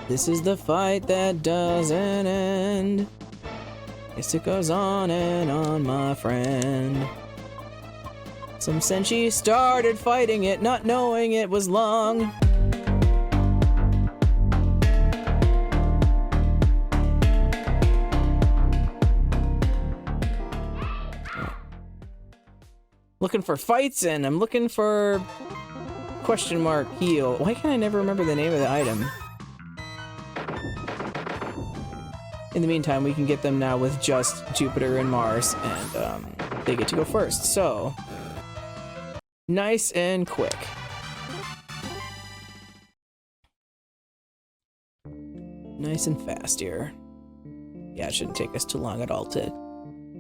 This is the fight that doesn't end. Yes, it goes on and on, my friend. Some Senshi started fighting it, not knowing it was long. Looking for fights, and I'm looking for question mark heal. Why can't I never remember the name of the item? In the meantime, we can get them now with just Jupiter and Mars, and they get to go first. So, nice and quick. Nice and fast here. Yeah, it shouldn't take us too long at all to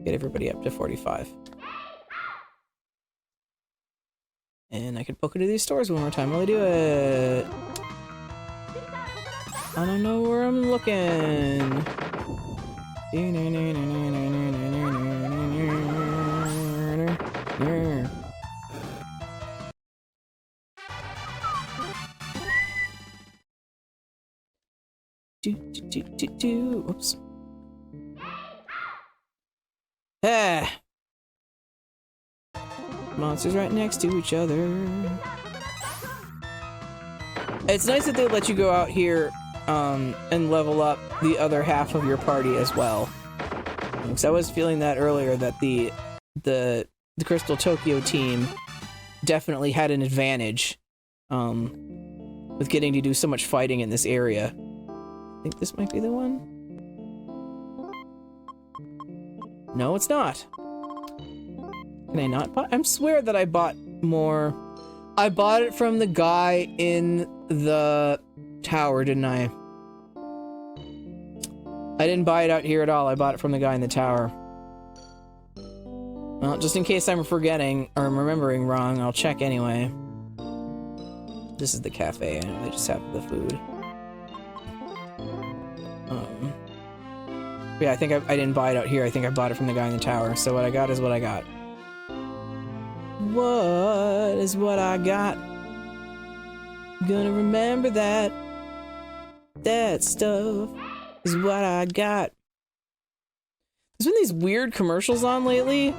get everybody up to 45. And I can poke into these stores one more time while I do it. I don't know where I'm looking. Oops. Ah. Monsters right next to each other. It's nice that they let you go out here and level up the other half of your party as well. Because I was feeling that earlier, that the Crystal Tokyo team definitely had an advantage with getting to do so much fighting in this area. I think this might be the one. No, it's not. Can I not buy? I swear that I bought more. I bought it from the guy in the tower, didn't I? I didn't buy it out here at all. I bought it from the guy in the tower. Well, just in case I'm forgetting or I'm remembering wrong, I'll check anyway. This is the cafe. They just have the food. Yeah, I think I didn't buy it out here. I think I bought it from the guy in the tower. So what I got is what I got. What is what I got? Gonna remember that. That stuff is what I got. There's been these weird commercials on lately.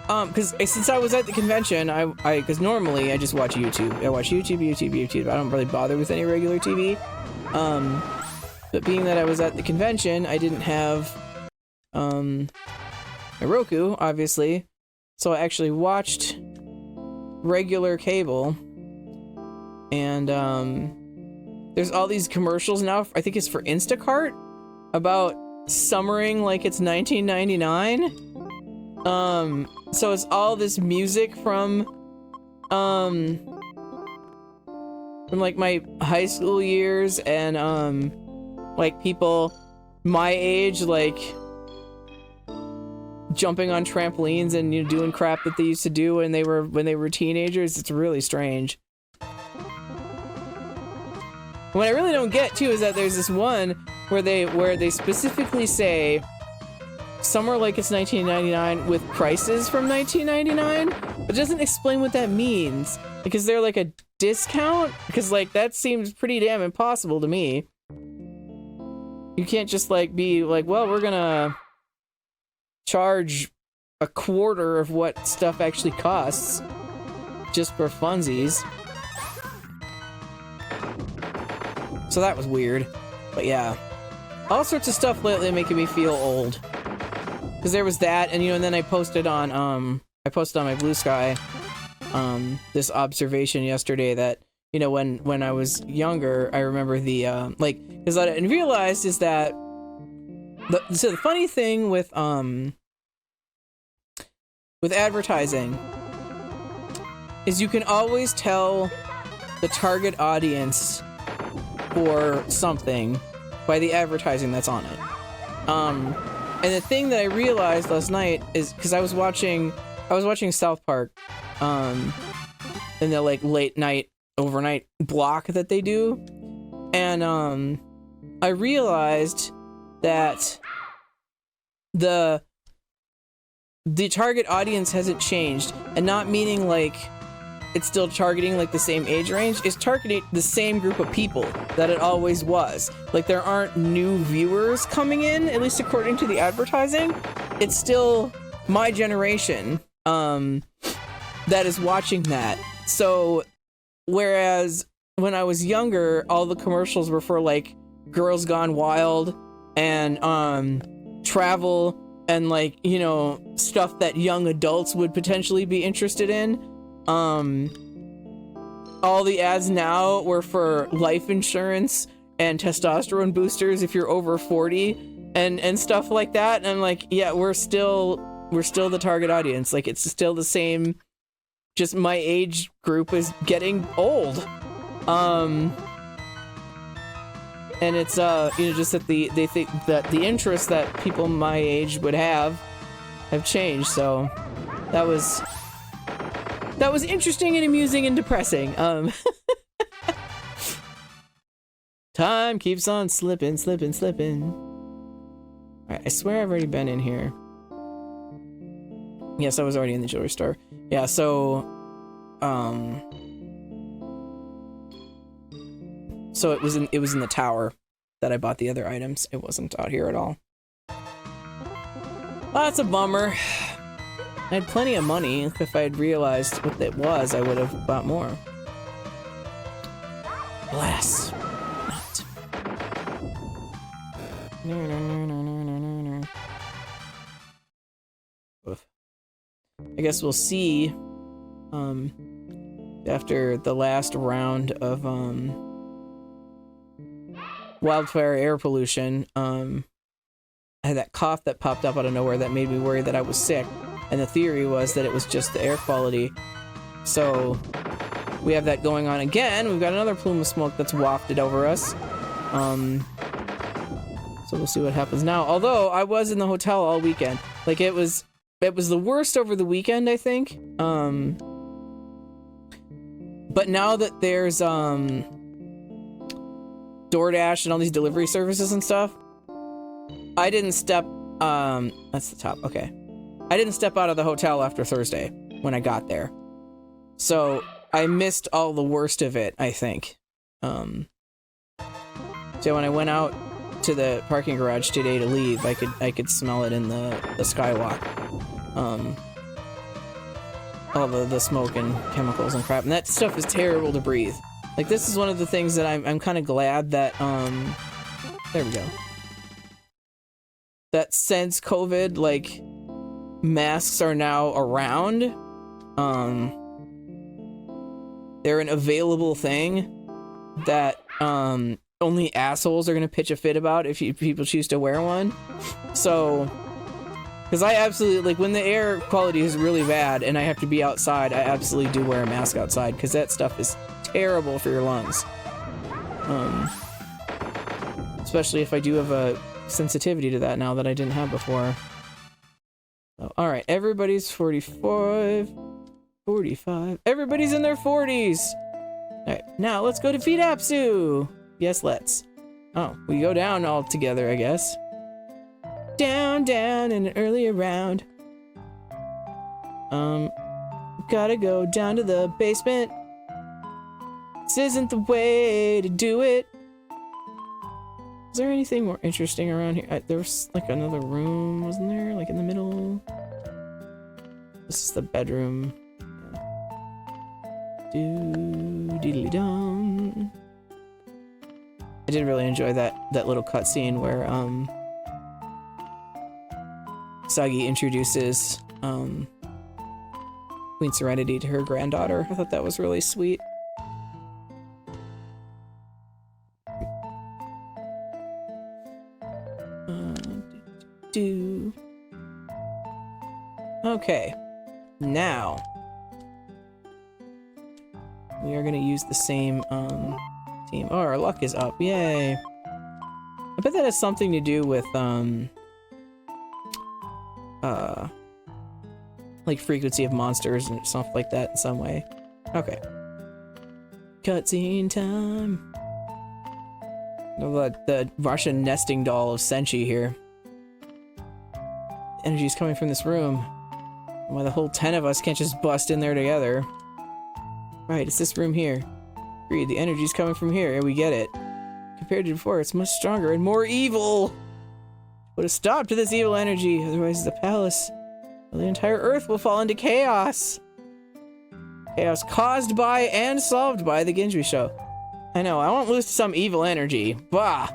Cause since I was at the convention, cause normally I just watch YouTube. I watch YouTube. I don't really bother with any regular TV. But being that I was at the convention, I didn't have, my Roku, obviously. So I actually watched regular cable, and there's all these commercials now, I think it's for Instacart, about summering like it's 1999. So it's all this music from like my high school years, and like people my age, like jumping on trampolines and, you know, doing crap that they used to do when they were teenagers. It's really strange. What I really don't get too is that there's this one where they specifically say somewhere like it's 1999 with prices from 1999, but it doesn't explain what that means. Because they're like a discount? Because like that seems pretty damn impossible to me. You can't just like be like, well, we're gonna charge a quarter of what stuff actually costs just for funsies. So that was weird. But yeah, all sorts of stuff lately making me feel old. Because there was that, and you know, and then I posted on my Blue Sky this observation yesterday that, you know, when I was younger, I remember the like, because I realized is that so the funny thing with advertising is you can always tell the target audience for something by the advertising that's on it. And the thing that I realized last night is because I was watching South Park in the like late night overnight block that they do, and I realized that the target audience hasn't changed, and not meaning like it's still targeting like the same age range, it's targeting the same group of people that it always was. Like there aren't new viewers coming in, at least according to the advertising. It's still my generation that is watching that. So whereas when I was younger, all the commercials were for like Girls Gone Wild and travel and like, you know, stuff that young adults would potentially be interested in. All the ads now were for life insurance and testosterone boosters if you're over 40 and stuff like that. And I'm like, yeah, we're still the target audience. Like it's still the same, just my age group is getting old. And it's you know, just that they think that the interests that people my age would have changed. So that was interesting and amusing and depressing. Time keeps on slipping. Alright, I swear I've already been in here. Yes, I was already in the jewelry store. Yeah, so so it was in the tower that I bought the other items. It wasn't out here at all. Well, that's a bummer. I had plenty of money. If I had realized what it was, I would have bought more. Alas, not. No. Oof. I guess we'll see after the last round of wildfire air pollution. I had that cough that popped up out of nowhere that made me worry that I was sick. And the theory was that it was just the air quality. So we have that going on again. We've got another plume of smoke that's wafted over us. So we'll see what happens now. Although I was in the hotel all weekend. Like it was the worst over the weekend, I think. But now that there's DoorDash and all these delivery services and stuff, I didn't step that's the top. Okay. I didn't step out of the hotel after Thursday when I got there. So I missed all the worst of it, I think. So when I went out to the parking garage today to leave, I could smell it in the skywalk. All the smoke and chemicals and crap. And that stuff is terrible to breathe. Like this is one of the things that I'm kind of glad that there we go. That since COVID, like, masks are now around. They're an available thing that only assholes are gonna pitch a fit about if people choose to wear one. So, because I absolutely, like, when the air quality is really bad and I have to be outside, I absolutely do wear a mask outside because that stuff is terrible for your lungs. Especially if I do have a sensitivity to that now that I didn't have before. Oh, all right, everybody's 45. Everybody's in their 40s. All right, now let's go defeat Apsu. Yes, let's. Oh, we go down all together, I guess. Down in an earlier round. Gotta go down to the basement. This isn't the way to do it. Is there anything more interesting around here? There was like another room, wasn't there? Like in the middle. This is the bedroom. Doo-diddly-dum. I did really enjoy that little cutscene where Sagi introduces Queen Serenity to her granddaughter. I thought that was really sweet. Okay, now we are gonna use the same team. Oh, our luck is up! Yay! I bet that has something to do with like frequency of monsters and stuff like that in some way. Okay. Cutscene time. The Russian nesting doll of Senshi here. Energy's coming from this room. Why the whole 10 of us can't just bust in there together. Right, it's this room here. Agreed, the energy's coming from here, and we get it. Compared to before, it's much stronger and more evil! Put a stop to this evil energy, otherwise the palace, the entire Earth will fall into chaos. Chaos caused by and solved by the Ginjui show. I know, I won't lose to some evil energy. Bah!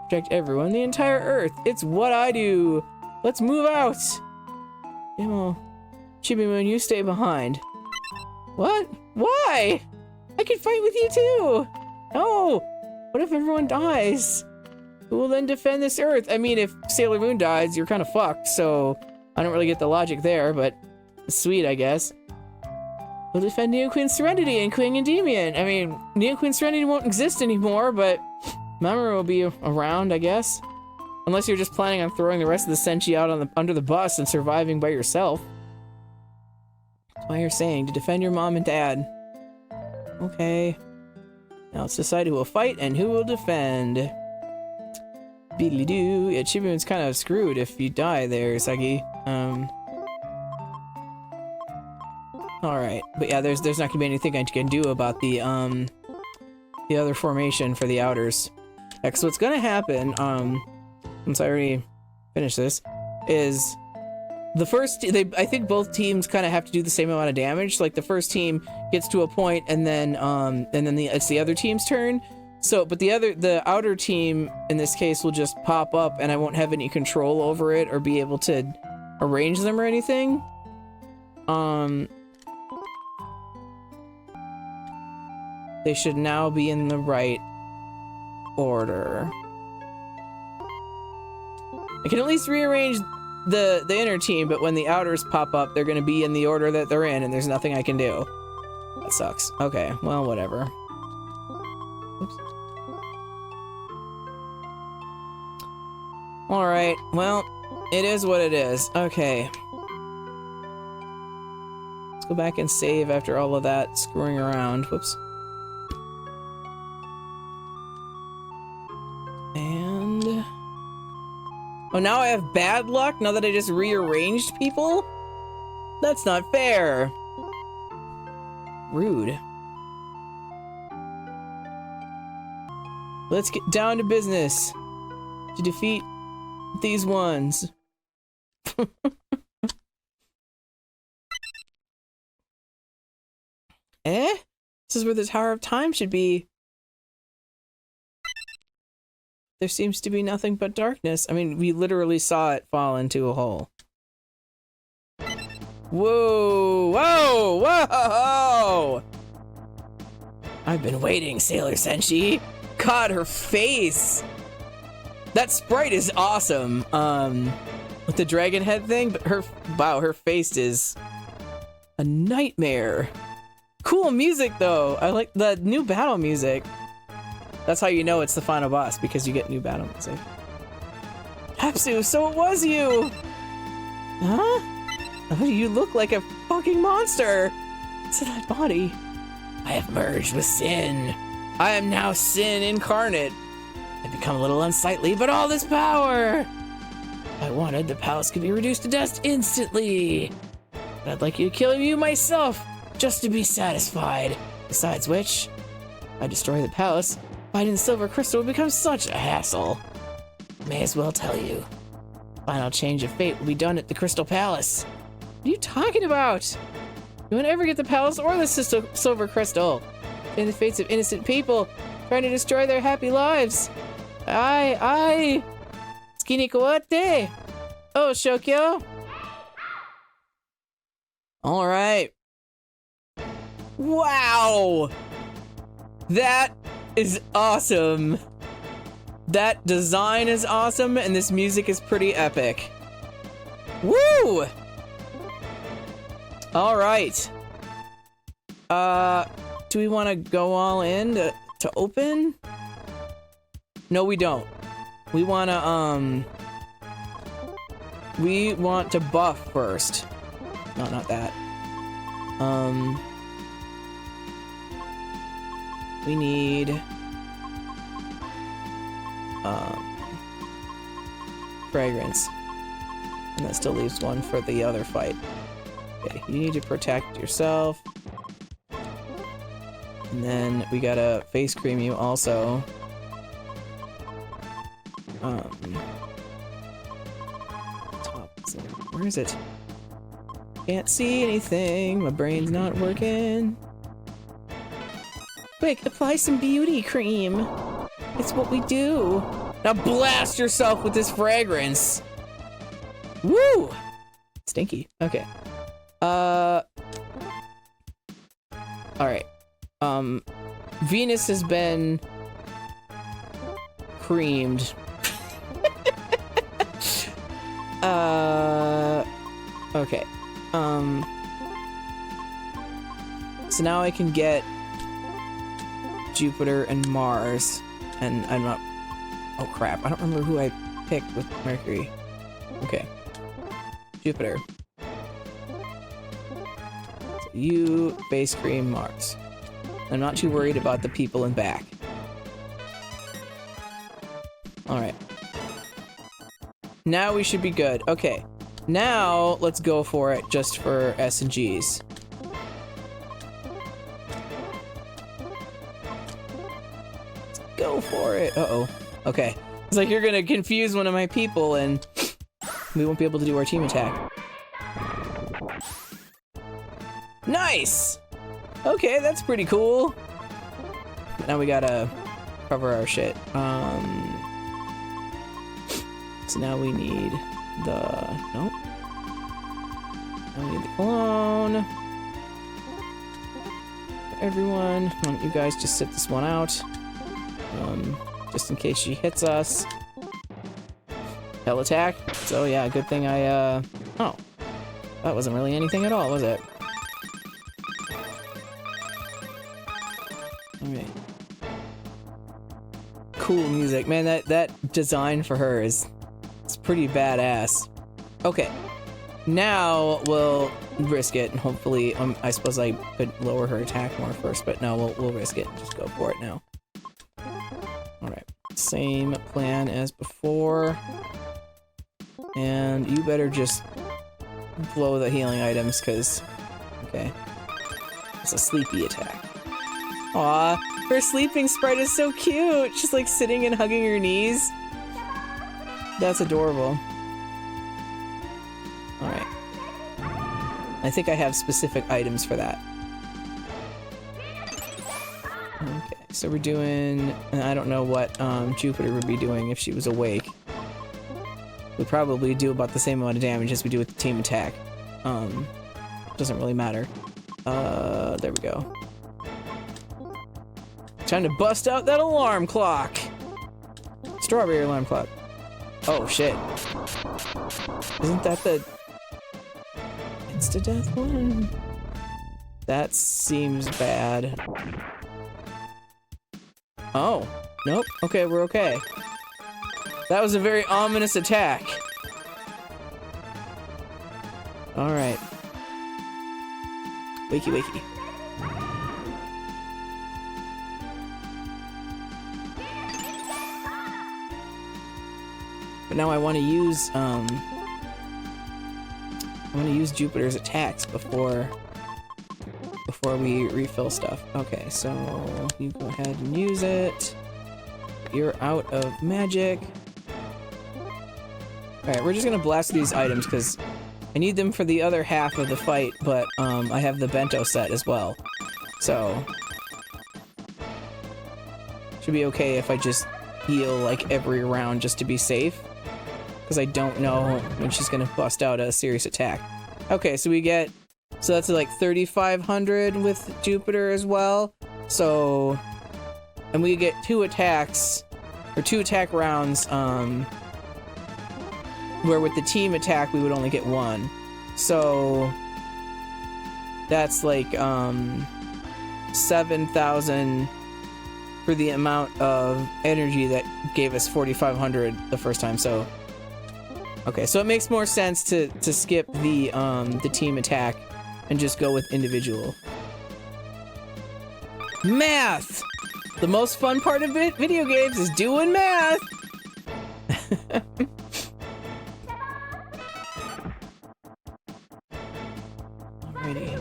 Protect everyone, the entire Earth. It's what I do. Let's move out. Demo. Chibi-moon, you stay behind. What? Why? I can fight with you too. No. What if everyone dies? Who will then defend this Earth? I mean, if Sailor Moon dies, you're kind of fucked, so I don't really get the logic there, but sweet, I guess. We'll defend Neo Queen Serenity and Queen Endymion. I mean, Neo Queen Serenity won't exist anymore, but Mamoru will be around, I guess. Unless you're just planning on throwing the rest of the Senshi out on under the bus and surviving by yourself. That's why you're saying to defend your mom and dad. Okay. Now let's decide who will fight and who will defend. Beedly-doo. Yeah, Chibi-moon's kind of screwed if you die there, Sagi. Alright. But yeah, there's not gonna be anything I can do about the other formation for the outers. Yeah, so what's gonna happen, since I already finished this, is the first, I think both teams kind of have to do the same amount of damage. Like the first team gets to a point, and then it's the other team's turn. So, but the outer team in this case will just pop up, and I won't have any control over it or be able to arrange them or anything. They should now be in the right order. I can at least rearrange the inner team, but when the outers pop up, they're going to be in the order that they're in, and there's nothing I can do. That sucks. Okay, well, whatever. Oops. Alright, well, it is what it is. Okay. Let's go back and save after all of that screwing around. Whoops. And... oh, now I have bad luck now that I just rearranged people? That's not fair. Rude. Let's get down to business to defeat these ones. Eh? This is where the Tower of Time should be. There seems to be nothing but darkness. I mean, we literally saw it fall into a hole. Whoa! Whoa! Whoa! I've been waiting, Sailor Senshi. God, her face! That sprite is awesome. With the dragon head thing, but her face is a nightmare. Cool music, though. I like the new battle music. That's how you know it's the final boss, because you get new battle music. Apsu, so it was you! Huh? Oh, you look like a fucking monster! What's in that body? I have merged with sin. I am now sin incarnate. I've become a little unsightly, but all this power! If I wanted, the palace could be reduced to dust instantly. But I'd like you to kill you myself, just to be satisfied. Besides which, if I destroy the palace, finding the silver crystal will become such a hassle. May as well tell you. Final change of fate will be done at the Crystal Palace. What are you talking about? You won't ever get the palace or the silver crystal. And the fates of innocent people trying to destroy their happy lives. Aye. Tsukini kawate. Oh, Shokyo. All right. Wow. That is awesome. That design is awesome, and this music is pretty epic. Woo! All right. Do we want to go all in to open? No, we don't. We want to buff first. No, not that. We need fragrance, and that still leaves one for the other fight. Okay, you need to protect yourself. And then we gotta face cream you also. Top. Where is it? Can't see anything. My brain's not working. Quick, apply some beauty cream. It's what we do. Now blast yourself with this fragrance. Woo! Stinky. Okay. Alright. Venus has been creamed. Okay. So now I can get Jupiter and Mars, and I'm not... Oh crap, I don't remember who I picked with Mercury. Okay. Jupiter. So you, face cream, Mars. I'm not too worried about the people in back. Alright. Now we should be good. Okay. Now, let's go for it just for S and Gs. Let's go for it. Uh-oh. Okay. It's like you're gonna confuse one of my people and we won't be able to do our team attack. Nice! Okay, that's pretty cool. But now we gotta cover our shit. So now we need the... Nope. Now we need the cologne. For everyone. Why don't you guys just sit this one out? Just in case she hits us. Hell attack. So yeah, good thing I, Oh. That wasn't really anything at all, was it? Okay. Cool music. Man, that design for her is... It's pretty badass. Okay. Now we'll risk it and hopefully... I suppose I could lower her attack more first, but no, we'll risk it and just go for it now. Alright. Same plan as before. And you better just blow the healing items, because... Okay. It's a sleepy attack. Aw, her sleeping sprite is so cute! She's like sitting and hugging her knees. That's adorable. Alright. I think I have specific items for that. Okay, so we're doing... I don't know what Jupiter would be doing if she was awake. We'd probably do about the same amount of damage as we do with the team attack. Doesn't really matter. There we go. Time to bust out that alarm clock! Strawberry alarm clock. Oh, shit. Isn't that the... Insta-death one? That seems bad. Oh. Nope. Okay, we're okay. That was a very ominous attack. Alright. Wakey, wakey. But now I want to use, Jupiter's attacks before we refill stuff. Okay, so you go ahead and use it. You're out of magic. Alright, we're just gonna blast these items because I need them for the other half of the fight, but I have the bento set as well. So should be okay if I just heal like every round just to be safe. Because I don't know when she's gonna bust out a serious attack. Okay, so we get... So that's like 3,500 with Jupiter as well. So... And we get 2 attacks... Or 2 attack rounds, where with the team attack we would only get 1. So... That's like, 7,000 for the amount of energy that gave us 4,500 the first time, so... Okay, so it makes more sense to skip the team attack and just go with individual. Math! The most fun part of video games is doing math! Alrighty.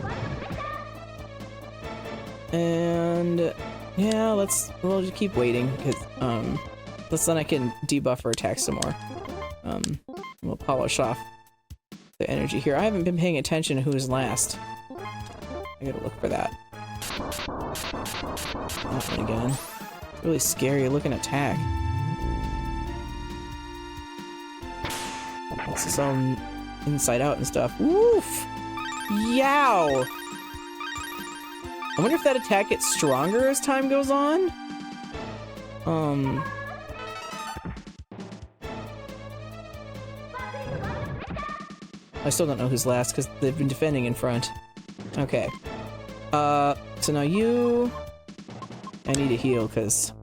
And And yeah, we'll just keep waiting because then I can debuff her attack some more. We'll polish off the energy here. I haven't been paying attention to who's last. I gotta look for that. That one again. It's really scary looking attack. It's its own inside out and stuff. Woof! Yow! I wonder if that attack gets stronger as time goes on? I still don't know who's last because they've been defending in front. Okay. So now you... I need a heal because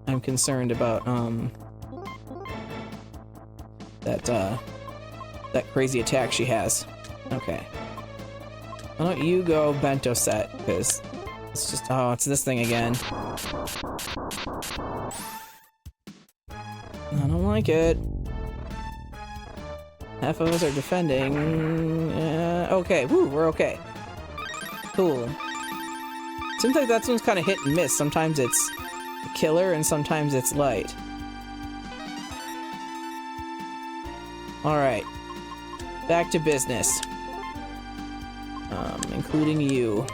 I'm concerned about, that crazy attack she has. Okay. Why don't you go bento set, because it's just, oh, it's this thing again. I don't like it. Half of us are defending. Okay, woo, we're okay. Cool. Seems like that one's kind of hit and miss. Sometimes it's a killer and sometimes it's light. Alright. Back to business. Including you.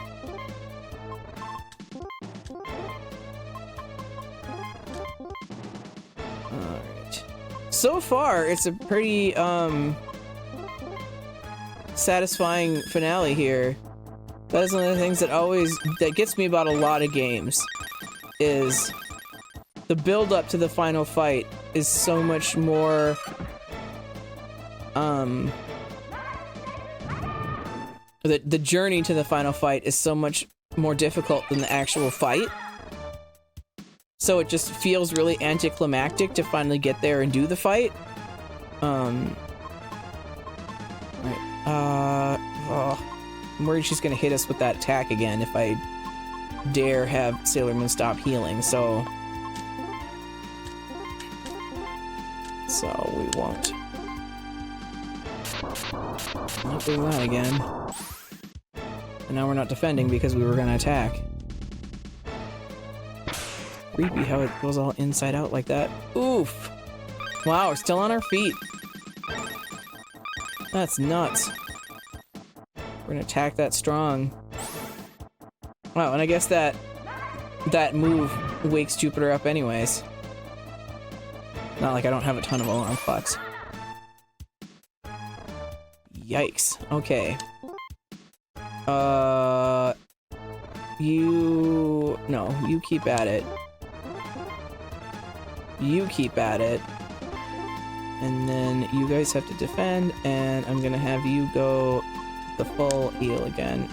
Alright. So far, it's a pretty, satisfying finale here. That is one of the things that gets me about a lot of games, is the build-up to the final fight is so much more, the journey to the final fight is so much more difficult than the actual fight. So it just feels really anticlimactic to finally get there and do the fight. Right. I'm worried she's gonna hit us with that attack again if I dare have Sailor Moon stop healing, so we won't. Not doing that again. And now we're not defending because we were gonna attack. Creepy how it goes all inside out like that. Oof! Wow, we're still on our feet. That's nuts. We're gonna attack that strong. Wow, and I guess that move wakes Jupiter up anyways. Not like I don't have a ton of alarm clocks. Yikes. Okay. You keep at it. You keep at it. And then you guys have to defend, and I'm gonna have you go the full heal again.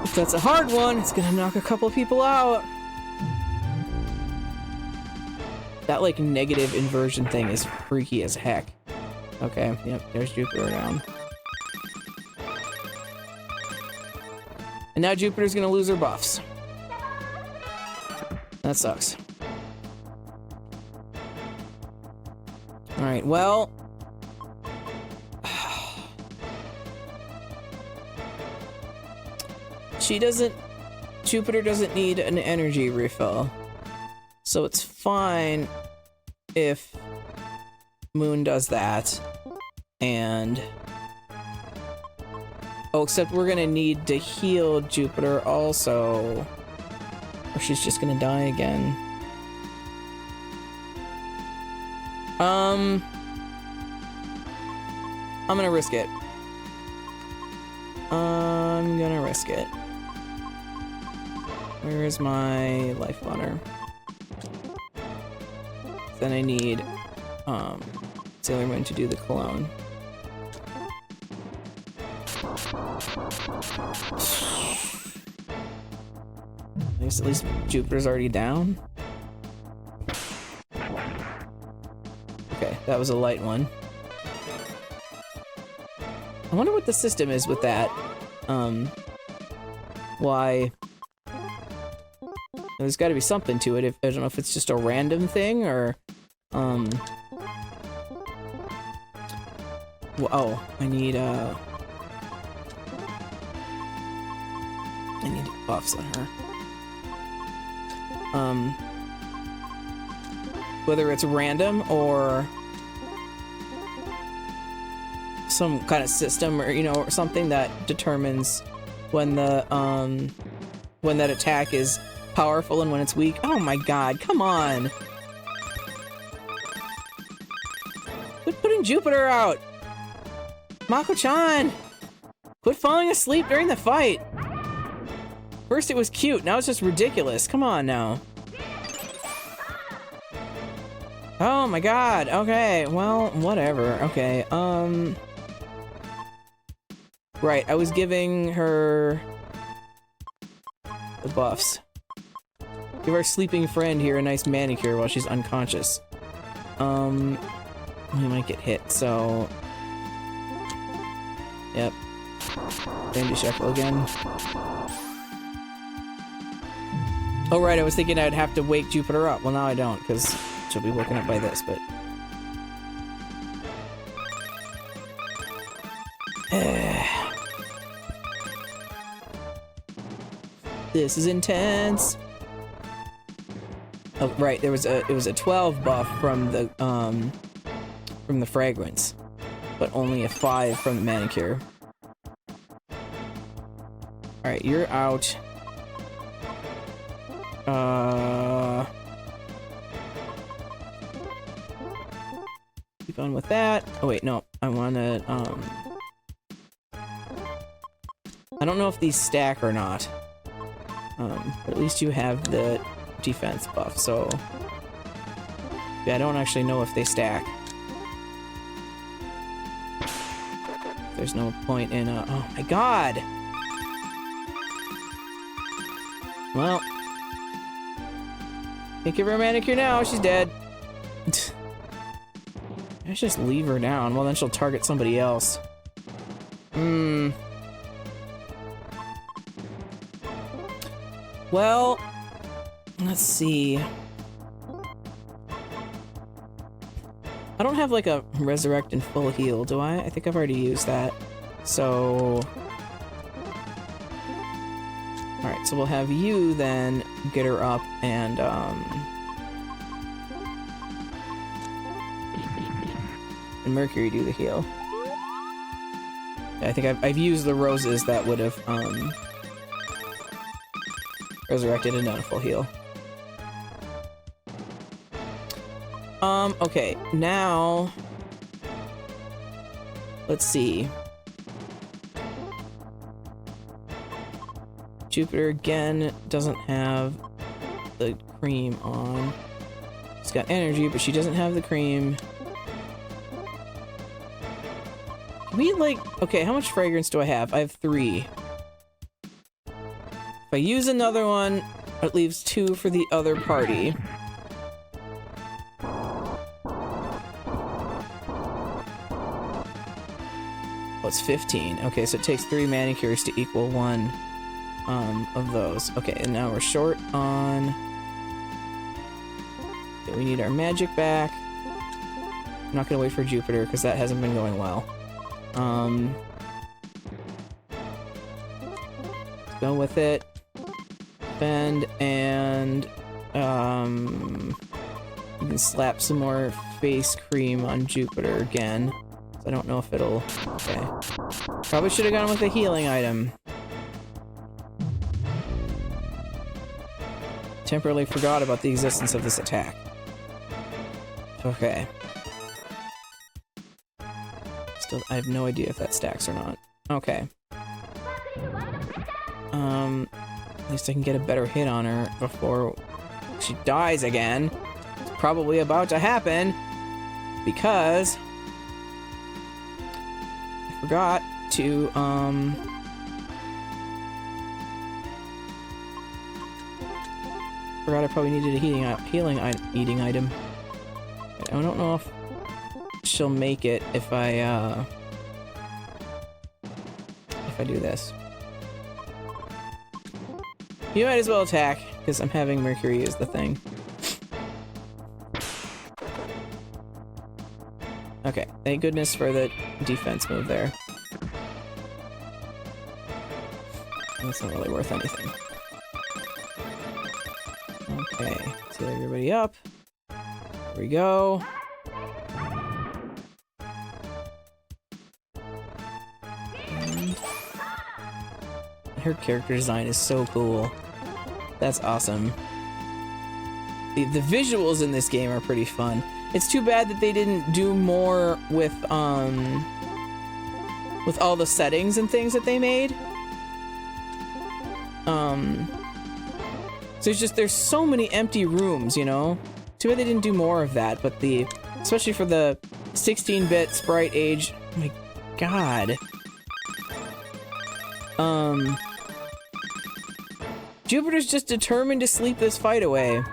If that's a hard one, it's gonna knock a couple people out. That, like, negative inversion thing is freaky as heck. Okay, yep, there's Jupiter down. And now Jupiter's gonna lose her buffs. That sucks. Alright, well... Jupiter doesn't need an energy refill. So it's fine if Moon does that. And... oh, except we're gonna need to heal Jupiter also. Or she's just gonna die again. I'm gonna risk it. I'm gonna risk it. Where is my life water? Then I need Sailor Moon to do the cologne. I guess at least Jupiter's already down. Okay, that was a light one. I wonder what the system is with that. Why? There's got to be something to it. I don't know if it's just a random thing or, well, oh, I need, I need buffs on her. Whether it's random or some kind of system, or, you know, or something that determines when the, when that attack is powerful and when it's weak. Oh my god, come on! Quit putting Jupiter out! Mako-chan! Quit falling asleep during the fight! First it was cute, now it's just ridiculous. Come on now. Oh my god, okay, well, whatever. Okay, right, I was giving her the buffs. Give our sleeping friend here a nice manicure while she's unconscious. We might get hit, so... Yep. Randy Shekel again. Oh right, I was thinking I'd have to wake Jupiter up. Well, now I don't, because she'll be woken up by this, but... This is intense! Oh, right, it was a 12 buff from the fragrance, but only a 5 from the manicure. Alright, you're out. Keep on with that. Oh wait, no, I wanna, I don't know if these stack or not. But at least you have the defense buff, so... Yeah, I don't actually know if they stack. There's no point in, oh my god! Well... Can't give her a manicure now, she's dead. Let's just leave her down, well then she'll target somebody else. Well, let's see. I don't have like a resurrect and full heal, do I? I think I've already used that. So... Alright, so we'll have you then get her up and, and Mercury do the heal. Yeah, I think I've used the roses that would have, resurrected and done a full heal. Okay, now... Let's see. Jupiter, again, doesn't have the cream on. She's got energy, but she doesn't have the cream. Can we, like... Okay, how much fragrance do I have? I have 3. If I use another one, it leaves 2 for the other party. Oh, it's 15. Okay, so it takes 3 manicures to equal 1 of those. Okay, and now we're short on... Okay, we need our magic back. I'm not gonna wait for Jupiter, because that hasn't been going well. Let's go with it. Bend, and you can slap some more face cream on Jupiter again. I don't know if it'll... Okay. Probably should have gone with a healing item. Temporarily forgot about the existence of this attack. Okay. Still, I have no idea if that stacks or not. Okay. At least I can get a better hit on her before she dies again. It's probably about to happen because I forgot to forgot I probably needed a healing eating item. I don't know if she'll make it if I do this. You might as well attack, because I'm having Mercury use the thing. Okay, thank goodness for the defense move there. That's not really worth anything. Okay, let's get everybody up. There we go. And her character design is so cool. That's awesome. The visuals in this game are pretty fun. It's too bad that they didn't do more with all the settings and things that they made. So there's so many empty rooms, you know? Too bad they didn't do more of that, but especially for the 16-bit sprite age, oh my god. Jupiter's just determined to sleep this fight away.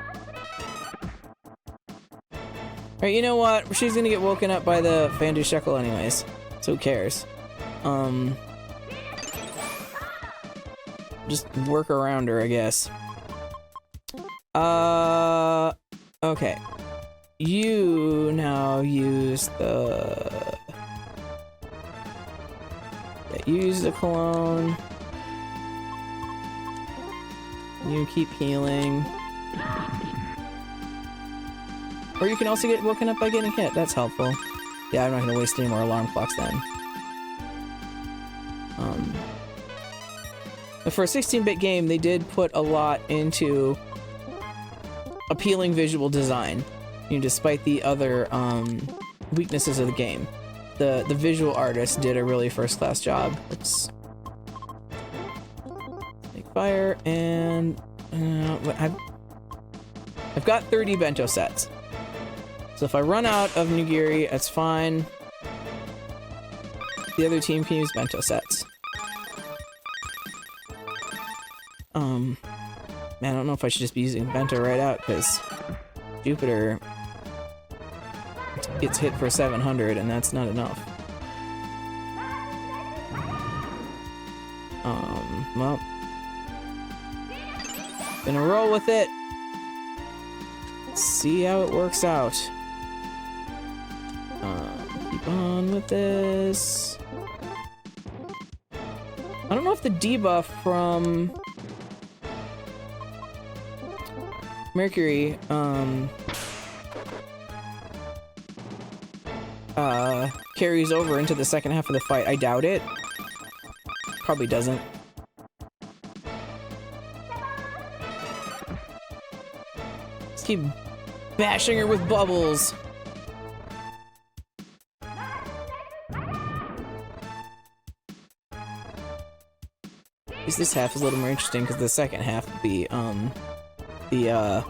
Alright, you know what? She's gonna get woken up by the Fandu Shekel anyways. So who cares? Just work around her, I guess. Okay. You now use the... Yeah, use the cologne. You keep healing. Or you can also get woken up by getting hit. That's helpful. Yeah, I'm not gonna waste any more alarm clocks then. But for a 16-bit game, they did put a lot into appealing visual design. You know, despite the other weaknesses of the game, the visual artists did a really first-class job. Oops. Make fire and I've got 30 bento sets. So if I run out of nigiri, that's fine. The other team can use bento sets. Man, I don't know if I should just be using bento right out, because Jupiter gets hit for 700, and that's not enough. Well. Gonna roll with it. Let's see how it works out. Keep on with this. I don't know if the debuff from Mercury carries over into the second half of the fight. I doubt it. Probably doesn't. Let's keep bashing her with bubbles. At least this half is a little more interesting because the second half would be the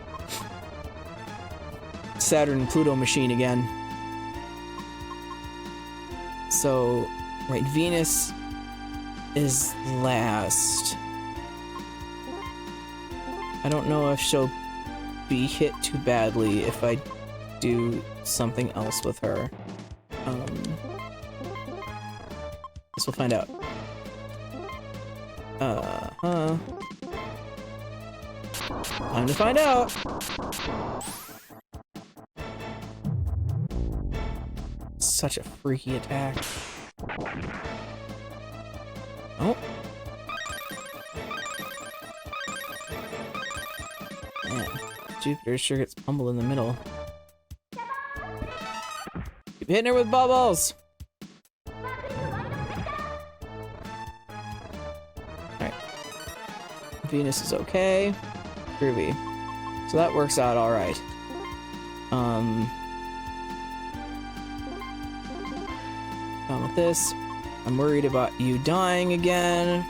Saturn Pluto machine again. So, right, Venus is last. I don't know if she'll be hit too badly if I do something else with her. Guess we'll find out. Time to find out. Such a freaky attack. Oh. Man, Jupiter sure gets pummeled in the middle. Keep hitting her with bubbles. Alright. Venus is okay. Groovy. So that works out alright. Done with this. I'm worried about you dying again.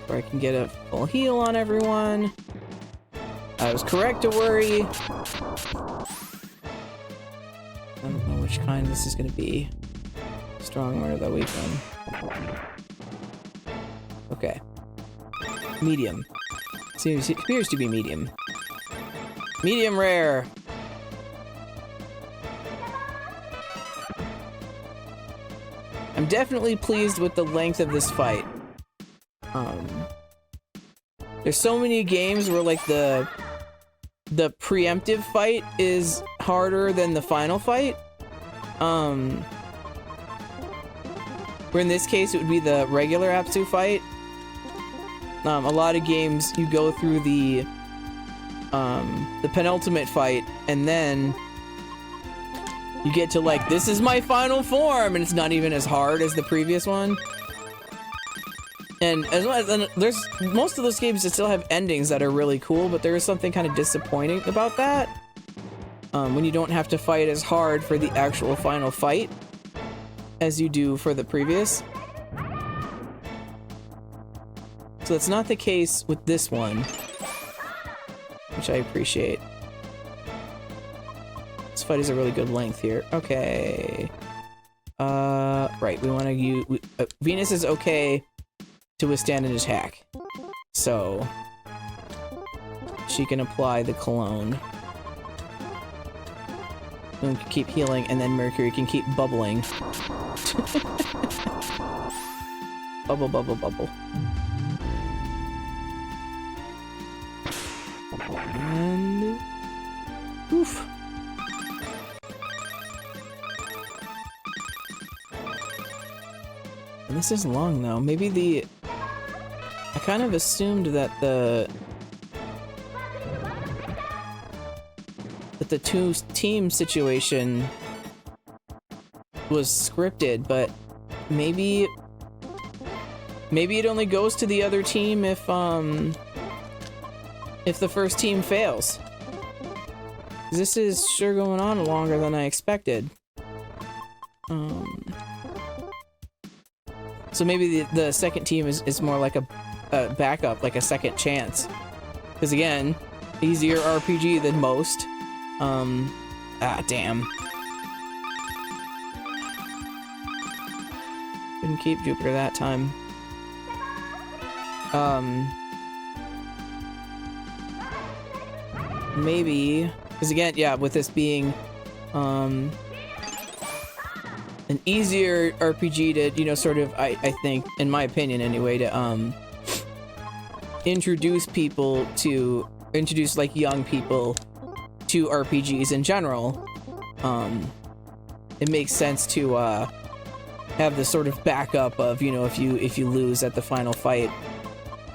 Or I can get a full heal on everyone. I was correct to worry. I don't know which kind this is gonna be. Strong one or the weak one. Okay. Medium. Appears to be medium. Medium rare. I'm definitely pleased with the length of this fight. There's so many games where like the preemptive fight is harder than the final fight. Where in this case, it would be the regular Apsu fight. A lot of games, you go through the penultimate fight, and then you get to, like, this is my final form, and it's not even as hard as the previous one. And as well as, there's most of those games that still have endings that are really cool, but there is something kind of disappointing about that. When you don't have to fight as hard for the actual final fight as you do for the previous. So that's not the case with this one, which I appreciate. This fight is a really good length here. Okay. Right, we want to use... Venus is okay to withstand an attack. So... she can apply the cologne. Moon can keep healing, and then Mercury can keep bubbling. Bubble, bubble, bubble. And... oof. And this is long, though. Maybe the... I kind of assumed that the two-team situation was scripted, but maybe it only goes to the other team if the first team fails. This is sure going on longer than I expected. So maybe the second team is more like a backup, like a second chance. Because again, easier RPG than most. Damn. Couldn't keep Jupiter that time. Maybe, because again, yeah, with this being, an easier RPG to, you know, sort of, I think, in my opinion anyway, to, introduce like young people to RPGs in general, it makes sense to have this sort of backup of, you know, if you lose at the final fight,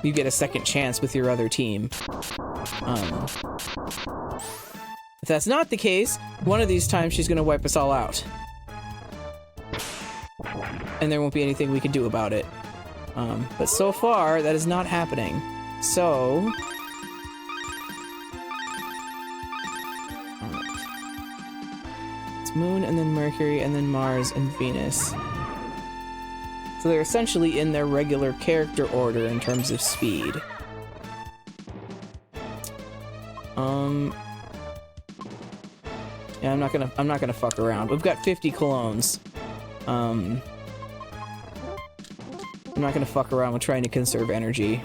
you get a second chance with your other team. If that's not the case, one of these times she's gonna wipe us all out. And there won't be anything we can do about it. But so far, that is not happening. So... Moon, and then Mercury, and then Mars, and Venus. So they're essentially in their regular character order in terms of speed. Yeah, I'm not gonna fuck around. We've got 50 clones. I'm not gonna fuck around with trying to conserve energy.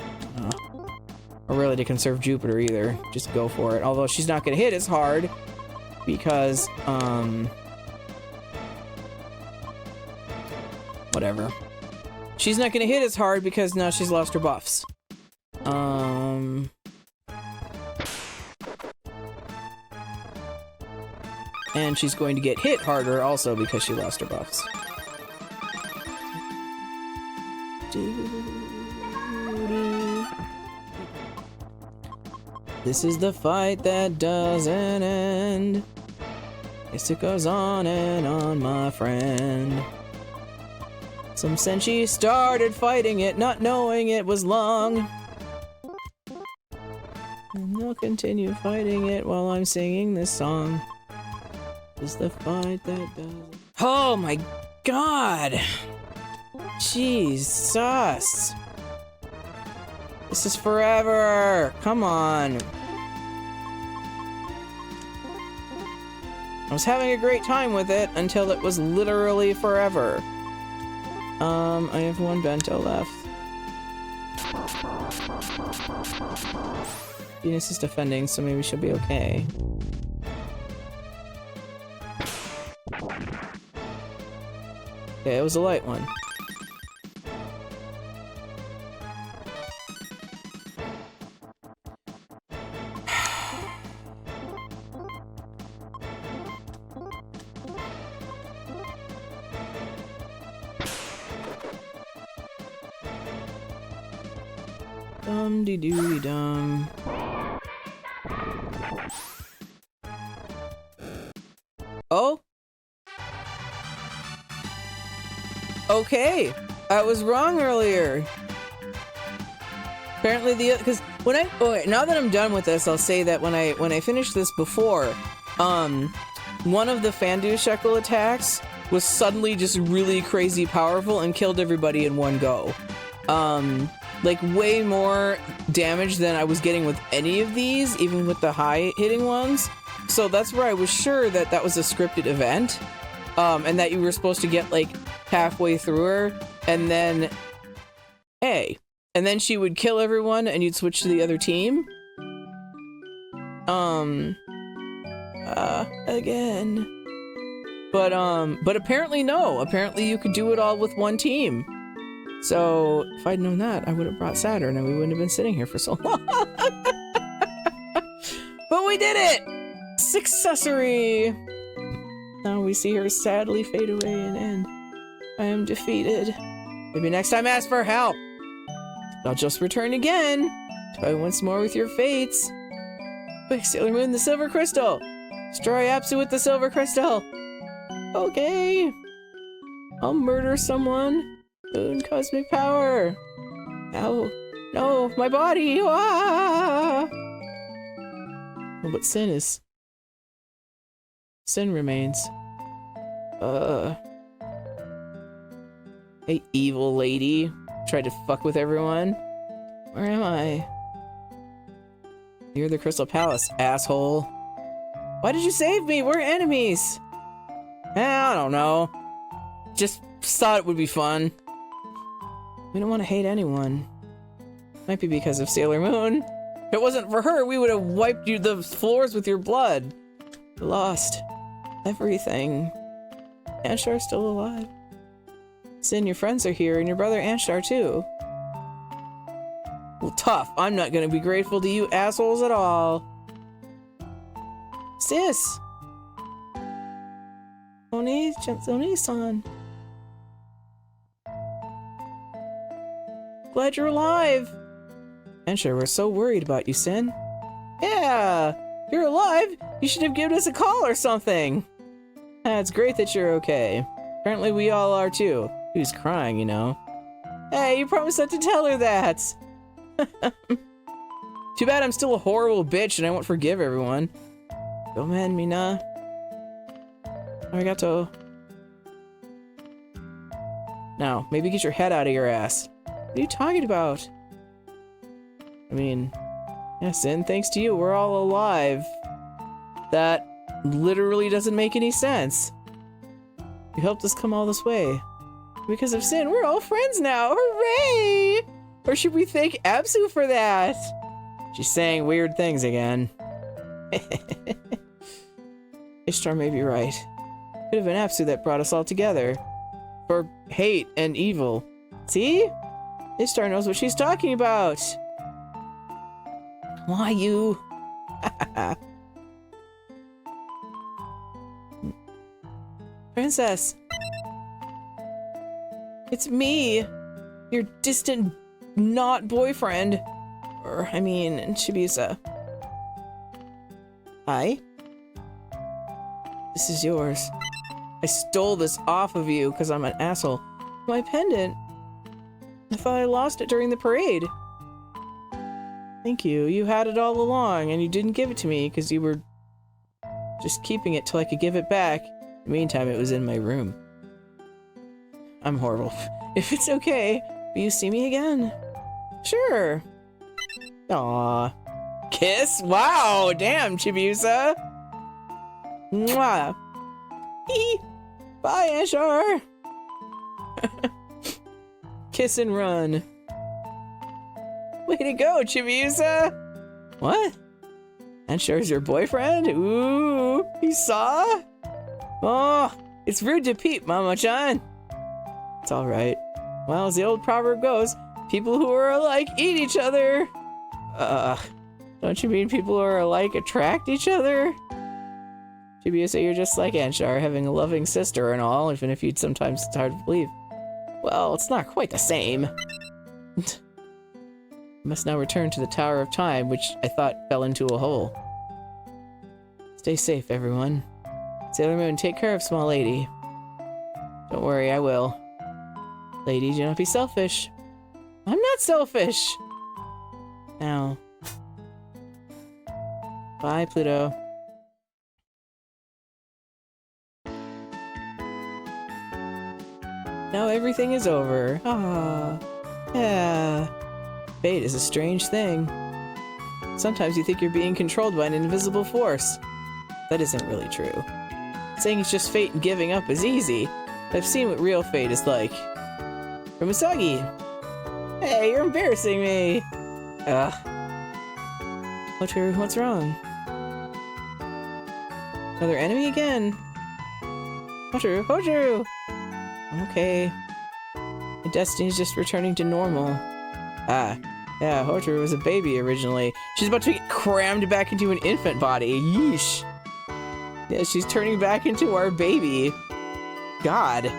Or really to conserve Jupiter either. Just go for it. Although she's not gonna hit as hard because, whatever. She's not gonna hit as hard because now she's lost her buffs. And she's going to get hit harder also because she lost her buffs. This is the fight that doesn't end. Yes, it goes on and on, my friend. Some Senshi started fighting it, not knowing it was long. And they'll continue fighting it while I'm singing this song. This is the fight that doesn't... Oh my god! Jesus! This is forever! Come on! I was having a great time with it until it was literally forever. I have one bento left. Venus is defending, so maybe she'll be okay. Okay, it was a light one. Dum-de-doo-de-dum. Oh? Okay, I was wrong earlier. Apparently because when now that I'm done with this, I'll say that when I finished this before, one of the Fandu Shekel attacks was suddenly just really crazy powerful and killed everybody in one go. Like way more damage than I was getting with any of these, even with the high hitting ones. So that's where I was sure that that was a scripted event, and that you were supposed to get like halfway through her, and then, and then she would kill everyone, and you'd switch to the other team. Again. But apparently no. Apparently you could do it all with one team. So if I'd known that, I would have brought Saturn, and we wouldn't have been sitting here for so long. But we did it! Successory! Now we see her sadly fade away and end. I am defeated. Maybe next time ask for help. I'll just return again. Toy once more with your fates. Quick, Sailor Moon, the silver crystal. Destroy Apsu with the silver crystal. Okay. I'll murder someone. Moon cosmic power. Ow. No, my body. Ah! Oh, but Sin remains. Hey, evil lady. Tried to fuck with everyone. Where am I? You're the Crystal Palace, asshole. Why did you save me? We're enemies. I don't know. Just thought it would be fun. We don't want to hate anyone. Might be because of Sailor Moon. If it wasn't for her, we would have wiped you the floors with your blood. You lost everything. Anshar's still alive. Sin, your friends are here, and your brother Anshar too. Well, tough. I'm not gonna be grateful to you assholes at all. Sis! Oni-san. Glad you're alive! Anshar, we're so worried about you, Sin. Yeah! You're alive! You should have given us a call or something! It's great that you're okay. Apparently we all are too. He was crying, you know. Hey, you promised not to tell her that! Too bad I'm still a horrible bitch and I won't forgive everyone. Go man, Mina. Arigato. Now, maybe get your head out of your ass. What are you talking about? I mean, yeah, Sin, thanks to you, we're all alive. That literally doesn't make any sense. You helped us come all this way. Because of Sin, we're all friends now. Hooray! Or should we thank Apsu for that? She's saying weird things again. Ishtar may be right. Could have been Apsu that brought us all together. For hate and evil. See? Ishtar knows what she's talking about. Why you? Princess. It's me. Your distant not boyfriend. Or, I mean, Chibiusa. Hi? This is yours. I stole this off of you because I'm an asshole. My pendant. I thought I lost it during the parade. Thank you. You had it all along, and you didn't give it to me because you were just keeping it till I could give it back. In the meantime, it was in my room. I'm horrible. If it's okay, will you see me again? Sure. Aww. Kiss? Wow, damn, Chibiusa. Mwah. Bye, Anshar. Kiss and run. Way to go, Chibiusa. What? Anshar's your boyfriend? Ooh, you saw? Oh, it's rude to peep, Mama-chan. It's alright. Well, as the old proverb goes, people who are alike eat each other. Don't you mean people who are alike attract each other? Chibiusa, you're just like Anshar, having a loving sister and all, even if you'd sometimes it's hard to believe. Well, it's not quite the same. I must now return to the Tower of Time, which I thought fell into a hole. Stay safe, everyone. Sailor Moon, take care of small lady. Don't worry, I will. Lady, do not be selfish. I'm not selfish! Now. Bye, Pluto. Now everything is over. Ah. Yeah. Fate is a strange thing. Sometimes you think you're being controlled by an invisible force. That isn't really true. Saying it's just fate and giving up is easy. I've seen what real fate is like. From Usagi! Hey, you're embarrassing me! Ugh. Hotaru, what's wrong? Another enemy again? Hotaru, Hotaru! Okay. My destiny's just returning to normal. Ah. Yeah, Hotaru was a baby originally. She's about to get crammed back into an infant body. Yeesh. Yeah, she's turning back into our baby. God.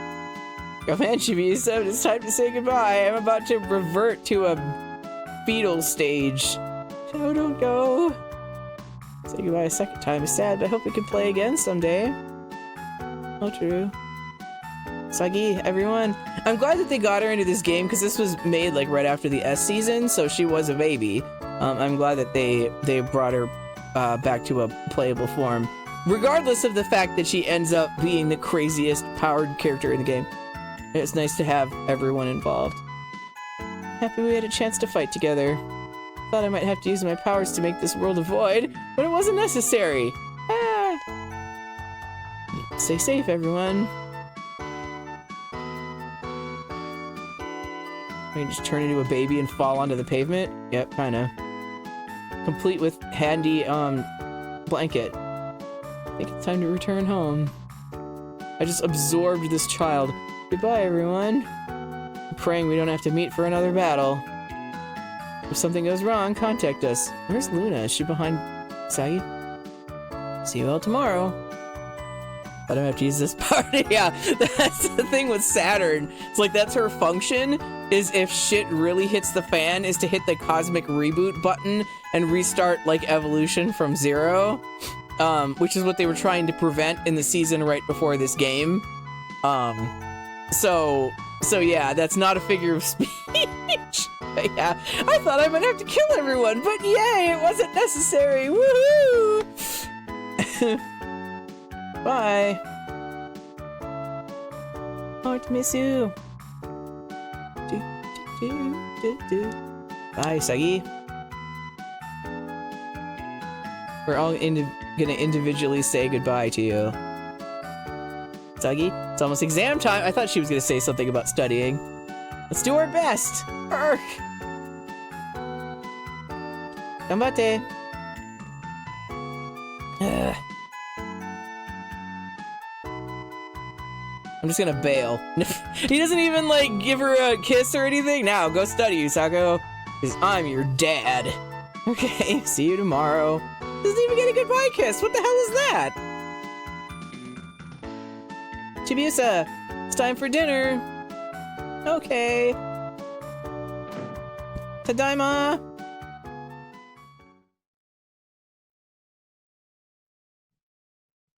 Oh man, Chibi, so it's time to say goodbye. I'm about to revert to a fetal stage. No, don't go. Say goodbye a second time is sad, but I hope we can play again someday. Oh, true. Sagi, everyone. I'm glad that they got her into this game because this was made like right after the S season, so she was a baby. I'm glad that they brought her back to a playable form, regardless of the fact that she ends up being the craziest powered character in the game. It's nice to have everyone involved. Happy we had a chance to fight together. Thought I might have to use my powers to make this world a void, but it wasn't necessary. Ah. Stay safe, everyone. I just turn into a baby and fall onto the pavement? Yep, kinda. Complete with handy, blanket. I think it's time to return home. I just absorbed this child. Goodbye, everyone. I'm praying we don't have to meet for another battle. If something goes wrong, contact us. Where's Luna? Is she behind Sagi? See you all tomorrow. Thought I have to use this part. Yeah, that's the thing with Saturn. It's like that's her function, is if shit really hits the fan, is to hit the cosmic reboot button and restart like evolution from zero. Which is what they were trying to prevent in the season right before this game. So yeah, that's not a figure of speech. Yeah, I thought I might have to kill everyone, but yay, it wasn't necessary. Woohoo! Bye. Oh, to miss you. Bye, Sagi. We're all gonna individually say goodbye to you. Sagi, it's almost exam time. I thought she was gonna say something about studying. Let's do our best. Ark. Ganbatte. I'm just gonna bail. He doesn't even like give her a kiss or anything. Now go study, Usako, because I'm your dad. Okay, see you tomorrow. Doesn't even get a goodbye kiss. What the hell is that? Chibiusa, it's time for dinner. Okay. Tadaima.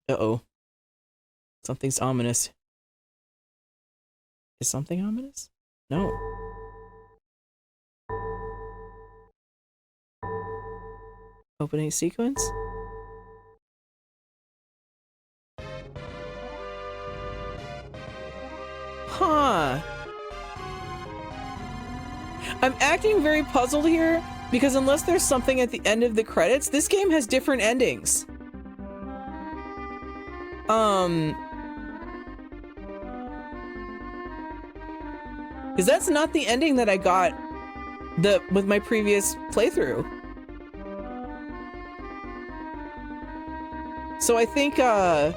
Uh-oh. Something's ominous. Is something ominous? No. Opening sequence? Huh. I'm acting very puzzled here because unless there's something at the end of the credits, this game has different endings. Because that's not the ending that I got with my previous playthrough. So I think I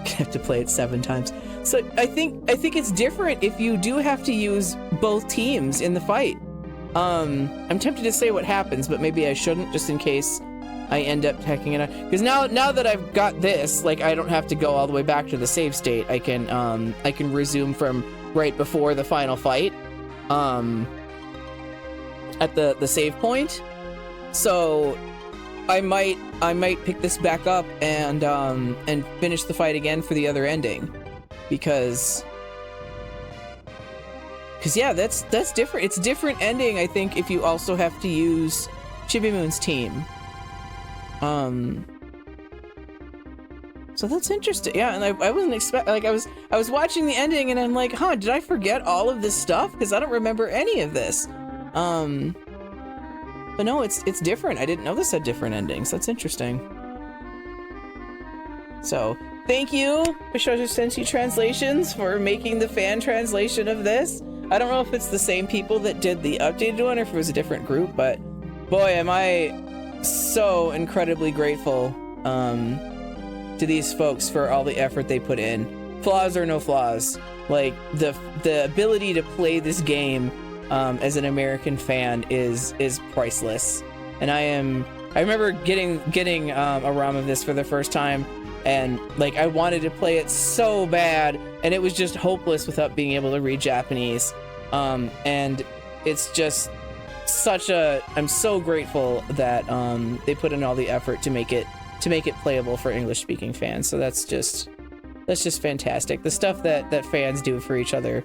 have to play it 7 times. So I think it's different if you do have to use both teams in the fight. I'm tempted to say what happens, but maybe I shouldn't, just in case I end up hacking it out. Because now that I've got this, like, I don't have to go all the way back to the save state. I can resume from right before the final fight. at the save point. So I might pick this back up and finish the fight again for the other ending, because yeah, that's different. It's a different ending, I think, if you also have to use Chibi Moon's team. So that's interesting. Yeah, and I wasn't expect, like, I was watching the ending and I'm like, huh, did I forget all of this stuff? Because I don't remember any of this. But no, it's different. I didn't know this had different endings. That's interesting. So thank you, Sailor Senshi Translations, for making the fan translation of this. I don't know if it's the same people that did the updated one or if it was a different group, but boy, am I so incredibly grateful to these folks for all the effort they put in. Flaws or no flaws, like the ability to play this game as an American fan is priceless. And I remember getting a ROM of this for the first time, and like I wanted to play it so bad, and it was just hopeless without being able to read Japanese. And it's just such a, I'm so grateful that they put in all the effort to make it playable for English speaking fans. So that's just fantastic. The stuff that fans do for each other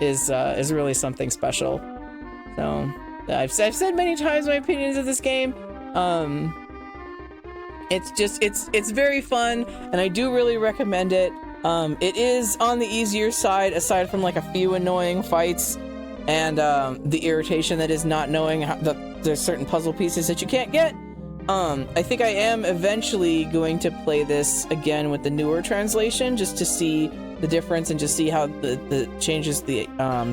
is really something special. So I've said many times my opinions of this game. It's very fun, and I do really recommend it. It is on the easier side, aside from like a few annoying fights and the irritation that is not knowing that there's certain puzzle pieces that you can't get. I think I am eventually going to play this again with the newer translation, just to see the difference and just see how the changes the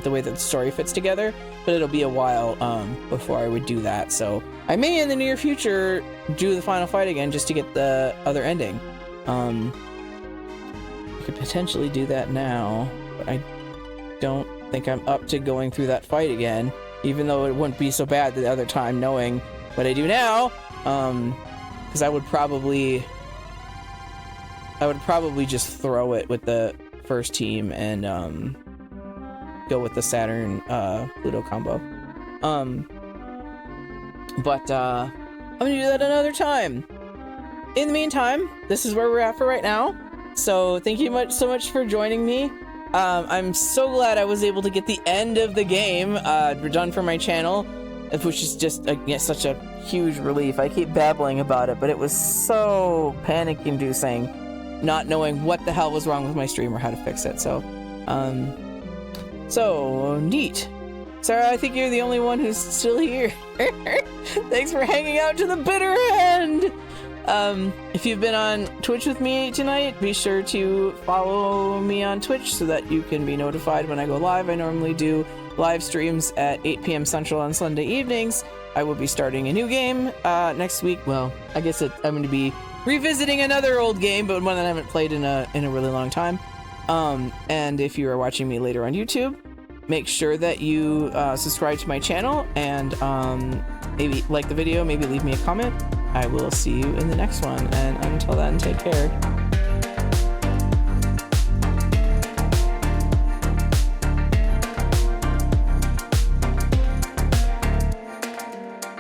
way that the story fits together. But it'll be a while before I would do that. So I may in the near future do the final fight again just to get the other ending. I could potentially do that now, but I don't think I'm up to going through that fight again, even though it wouldn't be so bad the other time knowing what I do now. Because I would probably just throw it with the first team and go with the Saturn Pluto combo. But I'm gonna do that another time. In the meantime, this is where we're at for right now. So thank you so much for joining me. I'm so glad I was able to get the end of the game done for my channel, which is just such a huge relief. I keep babbling about it, but it was so panic-inducing, not knowing what the hell was wrong with my stream or how to fix it. So neat. Sarah, I think you're the only one who's still here. Thanks for hanging out to the bitter end. If you've been on Twitch with me tonight, be sure to follow me on Twitch so that you can be notified when I go live. I normally do live streams at 8 p.m. Central on Sunday evenings. I will be starting a new game next week. Well, I guess I'm going to be revisiting another old game, but one that I haven't played in a really long time. And if you are watching me later on YouTube, make sure that you subscribe to my channel and maybe like the video, maybe leave me a comment. I will see you in the next one, and until then, take care.